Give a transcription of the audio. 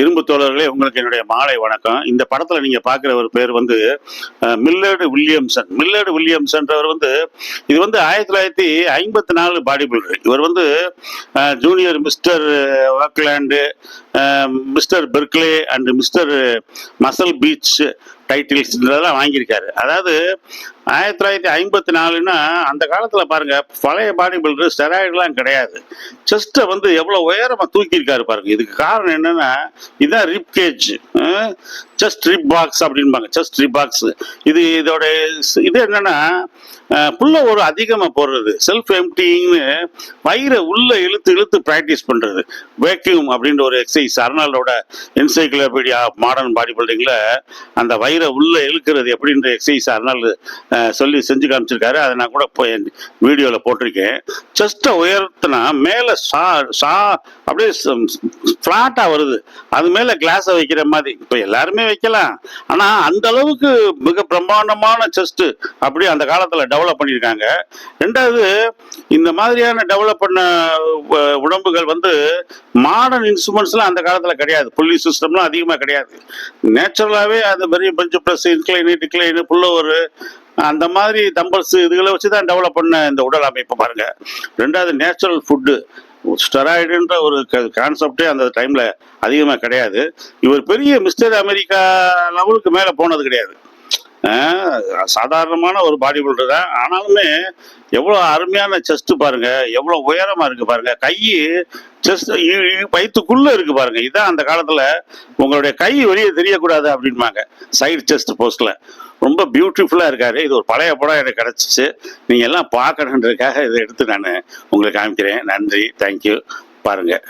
இரும்பு தோழர்களே, உங்களுக்கு என்னுடைய மாலை வணக்கம். இந்த படத்துல நீங்க பார்க்குற ஒரு பேர் வந்து மில்லர்டு வில்லியம்சன். மில்லர்டு வில்லியம்சன்றவர் வந்து இது வந்து 1954 பாடி பில்டர். இவர் வந்து junior mister Auckland, mister Berkeley and mister muscle beach titles இதெல்லாம் வாங்கியிருக்காரு. அதாவது 1954ன்னா அந்த காலத்தில் பாருங்க, பழைய பாடி பில்டர் ஸ்டெராய்டுலாம் கிடையாது. செஸ்ட்டை வந்து எவ்வளோ உயரமாக தூக்கியிருக்காரு பாருங்க. இதுக்கு காரணம் என்னன்னா, இதுதான் rib cage, chest rib box அப்படின்பாங்க. செஸ்ட் ரிப் பாக்ஸ் இதோட இது என்னன்னா, புல்ல ஒரு அதிகமாக போடுறது, செல்ஃப் எம்டிங்னு வயிறை உள்ள இழுத்து இழுத்து ப்ராக்டிஸ் பண்ணுறது. வேக்யூம் அப்படின்ற ஒரு எக்ஸசைஸ் அர்னால்டோட என்சைக்ளோபீடியா மாடர்ன் பாடி பில்டிங்கில் அந்த வயிறை உள்ள இழுக்கிறது எப்படின்ற எக்ஸசைஸ் அர்னால்டு சொல்லி செஞ்சு காமிச்சிருக்காரு. அதை நான் கூட இப்போ என் வீடியோவில் போட்டிருக்கேன். செஸ்ட்டை உயர்த்தினா மேலே அப்படியே ஃப்ளாட்டாக வருது. அது மேலே கிளாஸை வைக்கிற மாதிரி இப்போ எல்லாருமே வைக்கலாம். ஆனால் அந்த அளவுக்கு மிக பிரம்மாண்டமான செஸ்ட்டு அப்படி அந்த காலத்தில் டெவலப் பண்ணியிருக்காங்க. ரெண்டாவது, இந்த மாதிரியான டெவலப் பண்ண உடம்புகள் வந்து மாடர்ன் இன்ஸ்ட்ருமெண்ட்ஸ்லாம் அந்த காலத்தில் கிடையாது. புள்ளி சிஸ்டம்லாம் அதிகமாக கிடையாது. நேச்சுரலாகவே அது பெரிய பெஞ்சு ப்ரெஸ், இன்க்ளைனு டிக்ளைனு புல்லோவர் அந்த மாதிரி தம்பல்ஸ் இதுகளை வச்சு தான் டெவலப் பண்ண இந்த உடல் அமைப்பு பாருங்க. ரெண்டாவது, நேச்சுரல் ஃபுட்டு. ஸ்டெராய்டுன்ற ஒரு கான்செப்டே அந்த டைமில் அதிகமாக கிடையாது. இவர் பெரிய மிஸ்டர் அமெரிக்கா லெவலுக்கு மேலே போனது கிடையாது. சாதாரணமான ஒரு பாடி பில்டர் தான். ஆனாலுமே எவ்வளோ அருமையான செஸ்ட் பாருங்க, எவ்வளோ உயரமாக இருக்கு பாருங்க. கை செஸ்ட் வயிற்றுக்குள்ள இருக்கு பாருங்க. இதான் அந்த காலத்தில் உங்களுடைய கை வெளியே தெரியக்கூடாது அப்படின்பாங்க சைடு செஸ்ட் போஸ்ட்ல. ரொம்ப பியூட்டிஃபுல்லாக இருக்காரு. இது ஒரு பழைய படம் எனக்கு கிடச்சிச்சு. நீங்கள் எல்லாம் பார்க்கணுன்றதுக்காக இதை எடுத்து நான் உங்களுக்கு காமிக்கிறேன். நன்றி, தேங்க்யூ. பாருங்கள்.